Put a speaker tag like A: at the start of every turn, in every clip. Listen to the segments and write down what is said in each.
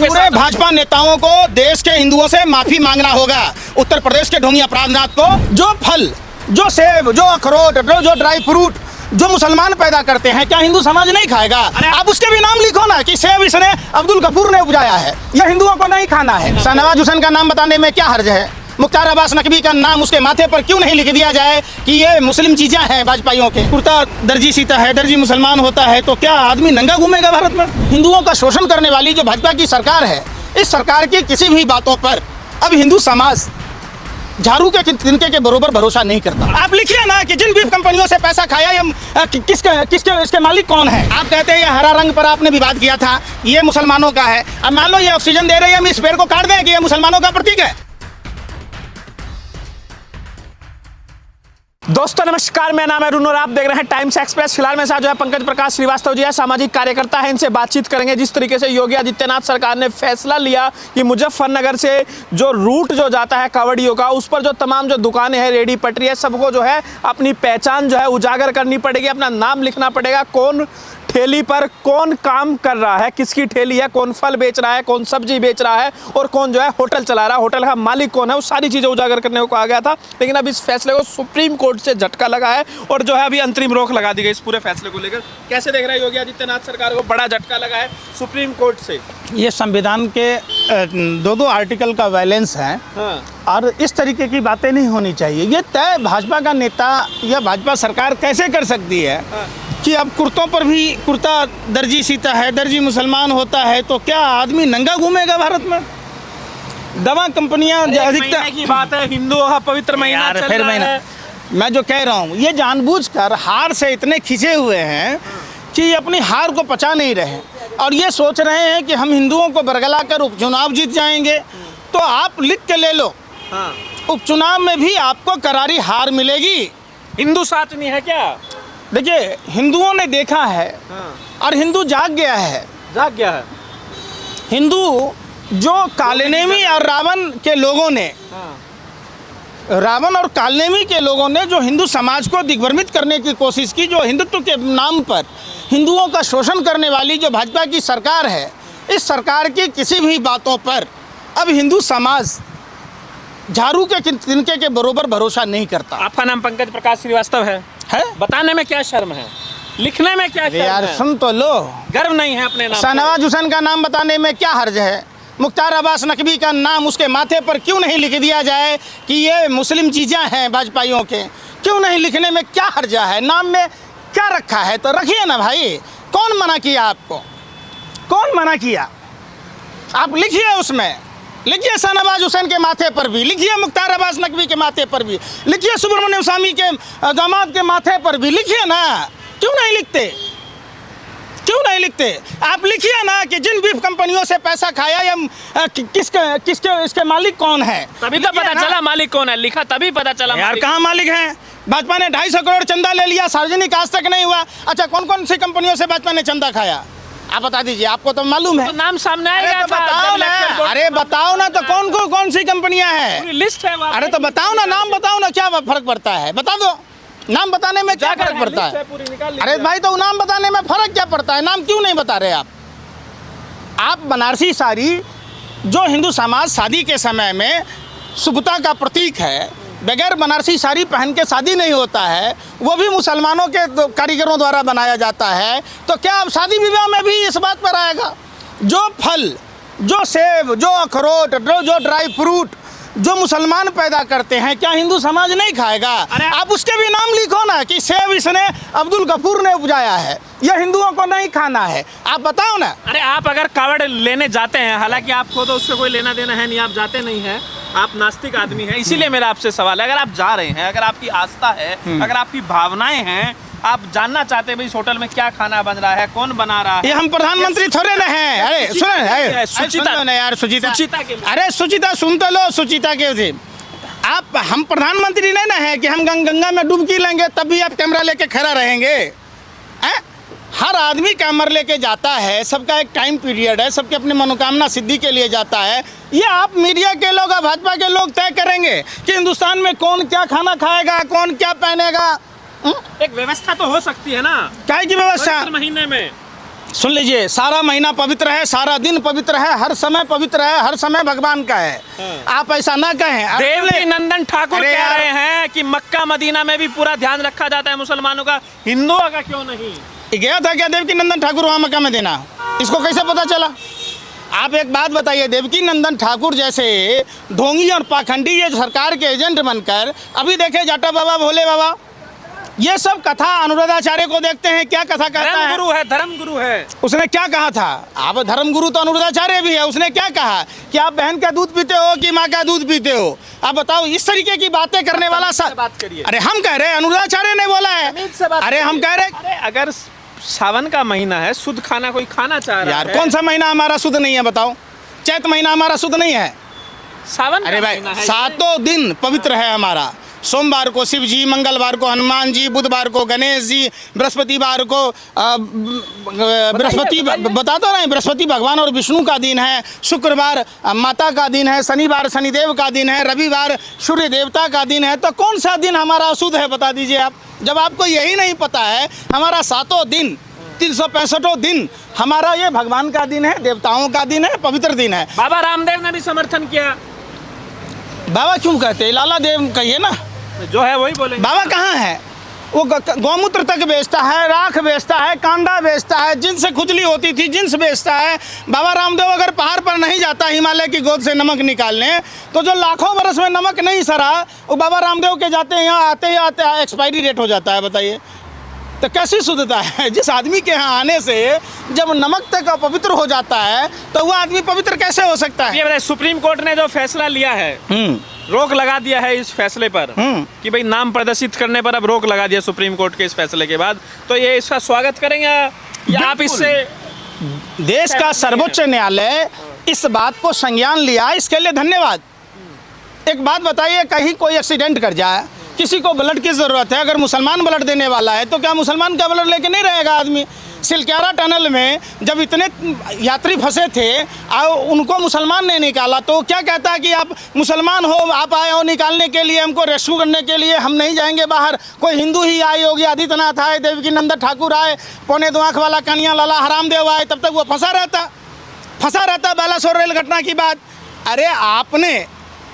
A: पूरे भाजपा नेताओं को देश के हिंदुओं से माफी मांगना होगा। उत्तर प्रदेश के ढोंगी अपराधनाथ को जो फल, जो सेब, जो अखरोट, जो ड्राई फ्रूट जो मुसलमान पैदा करते हैं, क्या हिंदू समाज नहीं खाएगा? आप उसके भी नाम लिखो ना कि सेब इसने अब्दुल गफूर ने उपजाया है, यह हिंदुओं को नहीं खाना है। शाहनवाज हुसैन का नाम बताने में क्या हर्ज है? मुख्तार अब्बास नकवी का नाम उसके माथे पर क्यों नहीं लिख दिया जाए कि ये मुस्लिम चीजें हैं वाजपेयियों के? कुर्ता दर्जी सीता है, दर्जी मुसलमान होता है, तो क्या आदमी नंगा घूमेगा भारत में? हिंदुओं का शोषण करने वाली जो भाजपा की सरकार है, इस सरकार की किसी भी बातों पर अब हिंदू समाज झाड़ू के तिनके के बरोबर भरोसा नहीं करता। आप लिखिए ना कि जिन बीफ कंपनियों से पैसा खाया ये किसके इसके मालिक कौन है? आप कहते हैं ये हरा रंग पर आपने विवाद किया था, ये मुसलमानों का है। अब मान लो ये ऑक्सीजन दे रहे हैं, हम इस पेड़ को काट दें कि ये मुसलमानों का प्रतीक है।
B: दोस्तों नमस्कार, मेरा नाम है रुन और आप देख रहे हैं टाइम्स एक्सप्रेस। फिलहाल मेरे साथ जो है पंकज प्रकाश श्रीवास्तव जी है, सामाजिक कार्यकर्ता है। इनसे बातचीत करेंगे जिस तरीके से योगी आदित्यनाथ सरकार ने फैसला लिया कि मुजफ्फरनगर से जो रूट जो जाता है कावड़ियों का, उस पर जो तमाम जो दुकानें हैं, रेडी पटरी है, सबको जो है अपनी पहचान जो है उजागर करनी पड़ेगी, अपना नाम लिखना पड़ेगा, कौन ठेली पर कौन काम कर रहा है, किसकी ठेली है, कौन फल बेच रहा है, कौन सब्जी बेच रहा है और कौन जो है होटल चला रहा है, होटल का मालिक कौन है, वो सारी चीज़ें उजागर करने को कहा गया था। लेकिन अब इस फैसले को सुप्रीम कोर्ट से झटका लगा है और जो है अभी अंतरिम रोक लगा दी गई इस पूरे फैसले को लेकर। कैसे देख रहे हैं योगी आदित्यनाथ सरकार को? बड़ा झटका लगा है सुप्रीम कोर्ट से।
A: ये संविधान के दो आर्टिकल का वायलेंस है।
B: हाँ।
A: और इस तरीके की बातें नहीं होनी चाहिए। ये तय भाजपा का नेता या भाजपा सरकार कैसे कर सकती है?
B: हाँ।
A: कि अब कुर्तों पर भी कुर्ता दर्जी सीता है, दर्जी मुसलमान होता है, तो क्या आदमी नंगा घूमेगा भारत में? दवा कंपनियां अधिकतर
B: की बात है, हिंदुओं का पवित्र महीना चल
A: फिर
B: रहा
A: महीना
B: है।
A: मैं जो कह रहा हूँ, ये जानबूझकर हार से इतने खिंचे हुए हैं कि ये अपनी हार को पचा नहीं रहे और ये सोच रहे हैं कि हम हिंदुओं को बरगला कर उपचुनाव जीत जाएंगे। तो आप लिख के ले लो,
B: हाँ।
A: उपचुनाव में भी आपको करारी हार मिलेगी।
B: हिंदू साथ नहीं है क्या?
A: देखिए, हिंदुओं ने देखा है।
B: हाँ।
A: और हिंदू जाग गया है।
B: जाग गया है
A: हिंदू जो कालनेमी और रावण के लोगों ने,
B: हाँ।
A: रावण और कालनेमी के लोगों ने जो हिंदू समाज को दिग्भ्रमित करने की कोशिश की, जो हिंदुत्व के नाम पर हिंदुओं का शोषण करने वाली जो भाजपा की सरकार है, इस सरकार की किसी भी बातों पर अब हिंदू समाज झाड़ू के तिनके के बरोबर भरोसा नहीं करता।
B: आपका नाम पंकज प्रकाश श्रीवास्तव है? बताने में क्या शर्म है, लिखने में क्या शर्म
A: यार
B: है?
A: सुन तो लो,
B: गर्व नहीं है अपने नाम?
A: शाहनवाज हुसैन का नाम बताने में क्या हर्ज है? मुख्तार अब्बास नकवी का नाम उसके माथे पर क्यों नहीं लिख दिया जाए कि ये मुस्लिम चीज़ें हैं वाजपेयियों के? क्यों नहीं लिखने में क्या हर्जा है? नाम में क्या रखा है तो रखिए ना भाई। कौन मना किया आपको? कौन मना किया? आप लिखिए, उसमें लिखिए शाहनवाज हुसैन के माथे पर भी, लिखिए मुख्तार अब्बास नकवी के माथे पर भी, लिखिए सुब्रमण्यम स्वामी के दामाद के माथे पर भी, लिखिए ना। क्यों नहीं लिखते? क्यों नहीं लिखते? आप लिखिए ना कि जिन बीफ कंपनियों से पैसा खाया ये किसके इसके मालिक कौन है?
B: तभी तो पता चला मालिक कौन है, लिखा तभी पता चला।
A: यार कहाँ मालिक हैं? भाजपा ने 250 करोड़ चंदा ले लिया, सार्वजनिक आज तक नहीं हुआ। अच्छा, कौन कौन सी कंपनियों से भाजपा ने चंदा खाया? आप बता दीजिए, आपको तो मालूम है।
B: तो नाम सामने आएगा।
A: अरे तो बताओ ना, अरे बताओ ना, तो कौन सी कंपनियां हैं?
B: लिस्ट है।
A: अरे तो बताओ ना, नाम बताओ ना, क्या फर्क पड़ता है? बता दो, नाम बताने में क्या फर्क पड़ता है? अरे भाई, तो नाम बताने में फर्क क्या पड़ता है? नाम क्यों नहीं बता रहे आप बनारसी साड़ी जो हिंदू समाज शादी के समय में शुभता का प्रतीक है, बगैर बनारसी साड़ी पहन के शादी नहीं होता है, वो भी मुसलमानों के कारीगरों द्वारा बनाया जाता है। तो क्या अब शादी विवाह में भी इस बात पर आएगा? जो फल, जो सेब, जो अखरोट, जो ड्राई फ्रूट जो मुसलमान पैदा करते हैं, क्या हिंदू समाज नहीं खाएगा? आप उसके भी नाम लिखो ना कि सेब इसने अब्दुल गफूर ने उपजाया है, यह हिंदुओं को नहीं खाना है। आप बताओ ना।
B: अरे आप अगर कावड़ लेने जाते हैं, हालांकि आपको तो उससे कोई लेना देना है नहीं, आप जाते नहीं हैं, आप नास्तिक आदमी हैं, इसीलिए मेरा आपसे सवाल है, अगर आप जा रहे हैं, अगर आपकी आस्था है, अगर आपकी भावनाएं हैं, आप जानना चाहते हैं भाई इस होटल में क्या खाना बन रहा है, कौन बना रहा है?
A: ये हम प्रधानमंत्री थोड़े ना हैं। अरे सुनो, सुचिता ना यार, सुचिता के, अरे सुचिता सुन तो लो, सुचिता के आप, हम प्रधानमंत्री नहीं ना है कि हम गंगा में डुबकी लेंगे तब भी आप कैमरा लेके खड़ा रहेंगे? हर आदमी कैमरा लेके जाता है, सबका एक टाइम पीरियड है, सबके अपनी मनोकामना सिद्धि के लिए जाता है। ये आप मीडिया के लोग, भाजपा के लोग तय करेंगे कि हिंदुस्तान में कौन क्या खाना खाएगा, कौन क्या पहनेगा।
B: एक व्यवस्था तो हो सकती है ना?
A: क्या की व्यवस्था?
B: महीने में
A: सुन लीजिए, सारा महीना पवित्र है, सारा दिन पवित्र है, हर समय पवित्र है, हर समय भगवान का है। आप ऐसा ना कहें।
B: देवकी नंदन ठाकुर
A: अरे
B: कह
A: यार,
B: रहे हैं कि मक्का मदीना में भी पूरा ध्यान रखा जाता है मुसलमानों का, हिंदुओं का क्यों नहीं?
A: गया था क्या देवकी नंदन ठाकुर वहाँ मक्का में देना? इसको कैसे पता चला? आप एक बात बताइए, देवकी नंदन ठाकुर जैसे ढोंगी और पाखंडी ये सरकार के एजेंट बनकर, अभी देखे जाटा बाबा, भोले बाबा, ये सब कथा अनुराधाचार्य को देखते हैं, क्या कथा कहता है?
B: धर्म गुरु है।
A: उसने क्या कहा था? आप धर्मगुरु तो अनुराधाचार्य भी है, उसने क्या कहा कि आप बहन का दूध पीते हो कि माँ का दूध पीते हो? आप बताओ, इस तरीके की बातें करने वाला
B: बात करिए।
A: अरे हम कह रहे हैं, अनुराधाचार्य ने बोला है। अरे हम कह रहे,
B: अगर सावन का महीना है, शुद्ध खाना कोई खाना चाह रहा है,
A: यार कौन सा महीना हमारा शुद्ध नहीं है बताओ? चैत महीना हमारा शुद्ध नहीं है?
B: सावन
A: अरे भाई, सातों दिन पवित्र है हमारा। सोमवार को शिव जी, मंगलवार को हनुमान जी, बुधवार को गणेश जी, बृहस्पतिवार को बृहस्पति बताता रहे, बृहस्पति भगवान और विष्णु का दिन है, शुक्रवार माता का दिन है, शनिवार शनिदेव का दिन है, रविवार सूर्य देवता का दिन है। तो कौन सा दिन हमारा अशुद्ध है बता दीजिए आप? जब आपको यही नहीं पता है, हमारा सातों दिन 365 दिन हमारा ये भगवान का दिन है, देवताओं का दिन है, पवित्र दिन है।
B: बाबा रामदेव ने भी समर्थन किया।
A: बाबा क्यों कहते? लाला देव कहिए ना,
B: जो है वही बोले।
A: बाबा कहाँ है? वो गौमूत्र तक बेचता है, राख बेचता है, कांडा बेचता है, जिनस से खुजली होती थी जिनस बेचता है। बाबा रामदेव अगर पहाड़ पर नहीं जाता हिमालय की गोद से नमक निकालने, तो जो लाखों बरस में नमक नहीं सरा, वो बाबा रामदेव के जाते हैं यहाँ आते ही एक्सपायरी डेट हो जाता है। बताइए तो कैसी शुद्धता है? जिस आदमी के यहाँ आने से जब नमक तक अपवित्र हो जाता है, तो वो आदमी पवित्र कैसे हो सकता है?
B: ये बताइए, सुप्रीम कोर्ट ने जो फैसला लिया है, रोक लगा दिया है इस फैसले पर कि भाई नाम प्रदर्शित करने पर अब रोक लगा दिया सुप्रीम कोर्ट के इस फैसले के बाद, तो ये इसका स्वागत करेंगे या आप इससे?
A: देश का सर्वोच्च न्यायालय इस बात को संज्ञान लिया, इसके लिए धन्यवाद। एक बात बताइए, कहीं कोई एक्सीडेंट कर जाए, किसी को ब्लड की ज़रूरत है, अगर मुसलमान ब्लड देने वाला है तो क्या मुसलमान का ब्लड लेके नहीं रहेगा आदमी? सिलक्यारा टनल में जब इतने यात्री फंसे थे और उनको मुसलमान ने निकाला, तो क्या कहता है कि आप मुसलमान हो, आप आए हो निकालने के लिए, हमको रेस्क्यू करने के लिए, हम नहीं जाएंगे बाहर। कोई हिंदू ही आए, योगी आदित्यनाथ आए, देवकी नंदन ठाकुर आए, पौने दो आँख वाला कन्हैया लाला हरामदेव आए, तब तक वो फंसा रहता। बालासोर रेल घटना की बात, अरे आपने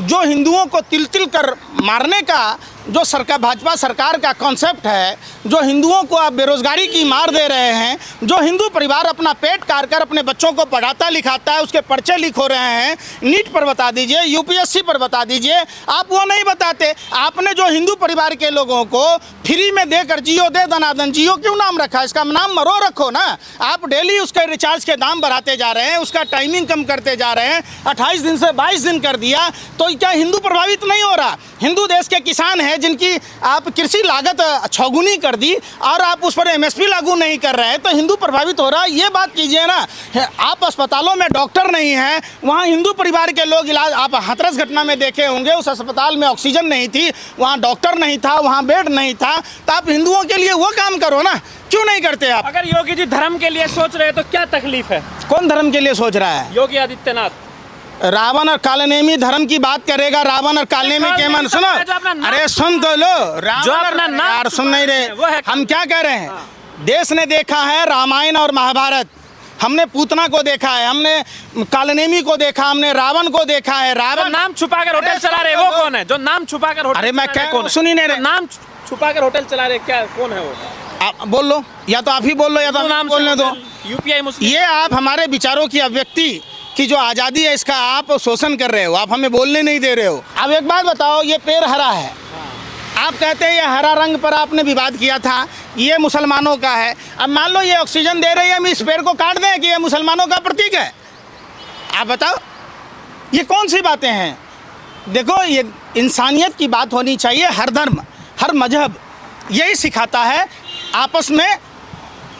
A: जो हिंदुओं को तिल तिल कर मारने का जो सरकार, भाजपा सरकार का कॉन्सेप्ट है, जो हिंदुओं को आप बेरोजगारी की मार दे रहे हैं, जो हिंदू परिवार अपना पेट काट कर अपने बच्चों को पढ़ाता लिखाता है, उसके पर्चे लीक हो रहे हैं, नीट पर बता दीजिए, यूपीएससी पर बता दीजिए, आप वो नहीं बताते। आपने जो हिंदू परिवार के लोगों को फ्री में देकर जियो दे दनादन, जियो क्यों नाम रखा? इसका नाम मरो रखो ना। आप डेली उसके रिचार्ज के दाम बढ़ाते जा रहे हैं, उसका टाइमिंग कम करते जा रहे हैं, 28 दिन से 22 दिन कर दिया, तो क्या हिंदू प्रभावित नहीं हो रहा? हिंदू देश के किसान हैं जिनकी आप कृषि लागत 6 गुनी कर दी और आप उस पर एमएसपी लागू नहीं कर रहे हैं, तो हिंदू प्रभावित हो रहा है। ये बात कीजिए ना। आप अस्पतालों में डॉक्टर नहीं हैं, वहाँ हिंदू परिवार के लोग इलाज, आप हाथरस घटना में देखे होंगे, उस अस्पताल में ऑक्सीजन नहीं थी, वहाँ डॉक्टर नहीं था, वहाँ बेड नहीं था, तो आप हिंदुओं के लिए वो काम करो ना, क्यों नहीं करते आप?
B: अगर योगी जी धर्म के लिए सोच रहे हैं तो क्या तकलीफ है?
A: कौन धर्म के लिए सोच रहा है?
B: योगी आदित्यनाथ।
A: रावण और कालनेमी धर्म की बात करेगा। रावण और कालनेमी के मन सुनो, अरे सुन तो लो, रावण यार सुन नहीं रहे। हम क्या कह रहे हैं? देश ने देखा है रामायण और महाभारत, हमने पूतना को देखा है, हमने कालनेमी को देखा, हमने रावण को देखा है। रावण
B: नाम छुपाकर होटल चला रहे वो कौन है? जो नाम छुपाकर होटल,
A: अरे मैं क्या सुनी नहीं रहे,
B: नाम छुपाकर होटल चला रहे, क्या कौन है वो?
A: आप बोल लो, या तो आप ही बोल लो या तो नाम बोलने दो।
B: यूपीआई मुस्लिम,
A: ये आप हमारे विचारों की अभिव्यक्ति की जो आज़ादी है, इसका आप शोषण कर रहे हो, आप हमें बोलने नहीं दे रहे हो। अब एक बात बताओ, ये पेड़ हरा है, आप कहते हैं ये हरा रंग पर आपने विवाद किया था, ये मुसलमानों का है। अब मान लो ये ऑक्सीजन दे रही है, हम इस पेड़ को काट दें कि ये मुसलमानों का प्रतीक है? आप बताओ, ये कौन सी बातें हैं? देखो, ये इंसानियत की बात होनी चाहिए। हर धर्म, हर मजहब यही सिखाता है, आपस में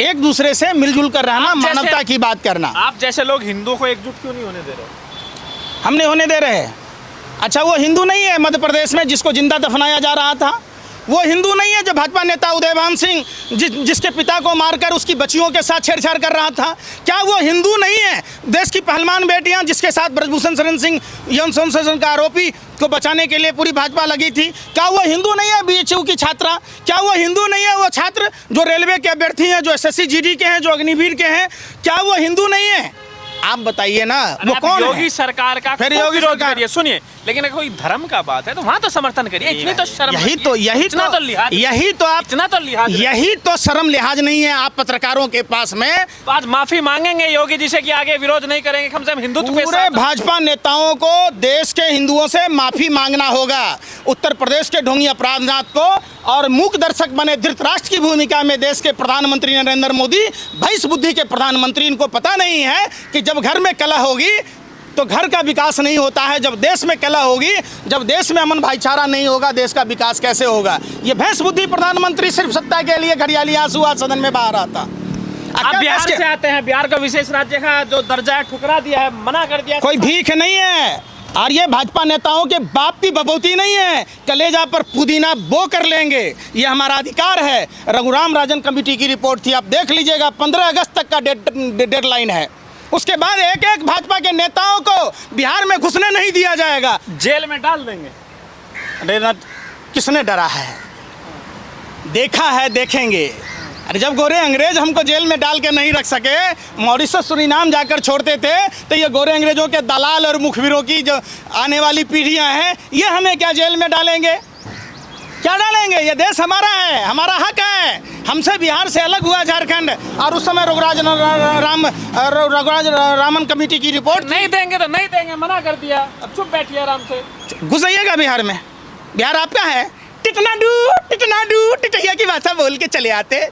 A: एक दूसरे से मिलजुल कर रहना, मानवता की बात करना।
B: आप जैसे लोग हिंदुओं को एकजुट क्यों नहीं होने दे रहे?
A: हम नहीं होने दे रहे हैं। अच्छा, वो हिंदू नहीं है मध्य प्रदेश में जिसको जिंदा दफनाया जा रहा था? वो हिंदू नहीं है जो भाजपा नेता उदयभान सिंह जिसके पिता को मारकर उसकी बच्चियों के साथ छेड़छाड़ कर रहा था, क्या वो हिंदू नहीं है? देश की पहलवान बेटियां जिसके साथ ब्रजभूषण शरण सिंह यौन शोषण का आरोपी को बचाने के लिए पूरी भाजपा लगी थी, क्या वो हिंदू नहीं है? बीएचयू की छात्रा, क्या वो हिंदू नहीं है? वो छात्र जो रेलवे के अभ्यर्थी हैं, जो एसएससी जीडी के हैं, जो अग्निवीर के हैं, क्या वो हिंदू नहीं है? आप बताइए ना, वो कौन है?
B: योगी सरकार का
A: फिर योगी
B: विरोध
A: सरकार-
B: करिए, सुनिए, लेकिन अगर कोई धर्म का बात है तो वहां तो समर्थन करिए, इतनी तो शर्म
A: यही
B: रखिए।
A: तो
B: इतना तो लिहाज,
A: यही तो आप
B: इतना तो लिहाज रखिए।
A: यही तो शर्म लिहाज नहीं है आप पत्रकारों के पास में।
B: आज माफी मांगेंगे योगी जी से कि आगे विरोध नहीं करेंगे, कम से कम हिंदुत्व के
A: पूरे
B: साथ।
A: भाजपा नेताओं को देश के हिंदुओं से माफी मांगना होगा। उत्तर प्रदेश के ढोंगी अपराधनाथ को और मूक दर्शक बने धृतराष्ट्र की भूमिका में देश के प्रधानमंत्री नरेंद्र मोदी, भैंस बुद्धि के प्रधानमंत्री, इनको पता नहीं है कि जब घर में कलह होगी तो घर का विकास नहीं होता है, जब देश में कलह होगी, जब देश में अमन भाईचारा नहीं होगा, देश का विकास कैसे होगा? ये भैंस बुद्धि प्रधानमंत्री सिर्फ सत्ता के लिए घड़ियाली आंसू आज सदन में बहा रहा था।
B: आप बिहार से आते हैं, बिहार को विशेष राज्य का जो दर्जा है ठुकरा दिया है, मना कर दिया।
A: कोई भीख नहीं है और ये भाजपा नेताओं के बाप की बबौती नहीं है, कलेजा पर पुदीना बो कर लेंगे, ये हमारा अधिकार है। रघुराम राजन कमेटी की रिपोर्ट थी, आप देख लीजिएगा, 15 अगस्त तक का डेडलाइन है। उसके बाद एक एक भाजपा के नेताओं को बिहार में घुसने नहीं दिया जाएगा,
B: जेल में डाल देंगे।
A: अरे ना, किसने डरा है? देखा है, देखेंगे। अरे जब गोरे अंग्रेज हमको जेल में डाल के नहीं रख सके, मॉरिशस सुरीनाम जाकर छोड़ते थे, तो ये गोरे अंग्रेजों के दलाल और मुखबिरों की जो आने वाली पीढ़ियां हैं, ये हमें क्या जेल में डालेंगे? क्या डालेंगे? ये देश हमारा है, हमारा हक है। हमसे बिहार से अलग हुआ झारखंड, और उस समय रघुराज रामन कमेटी की रिपोर्ट
B: नहीं देंगे तो नहीं देंगे, मना कर दिया, अब चुप बैठिए आराम से।
A: घुस जाइएगा बिहार में। बिहार आपका है। टिटनाडू टिटनाडू टिटैया की भाषा बोल के चले आते।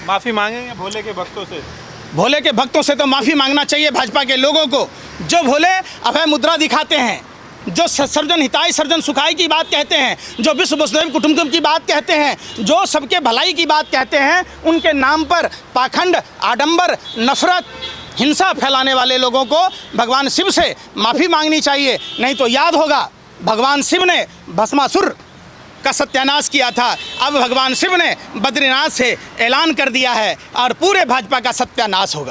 B: माफी मांगेंगे भोले के भक्तों से।
A: भोले के भक्तों से तो माफ़ी मांगना चाहिए भाजपा के लोगों को, जो भोले अभय मुद्रा दिखाते हैं, जो सर्जन हिताई सर्जन सुखाई की बात कहते हैं, जो विश्व वसुधैव कुटुंबकम की बात कहते हैं, जो सबके भलाई की बात कहते हैं, उनके नाम पर पाखंड, आडंबर, नफरत, हिंसा फैलाने वाले लोगों को भगवान शिव से माफ़ी मांगनी चाहिए। नहीं तो याद होगा, भगवान शिव ने भस्मासुर का सत्यानाश किया था, अब भगवान शिव ने बद्रीनाथ से ऐलान कर दिया है और पूरे भाजपा का सत्यानाश होगा।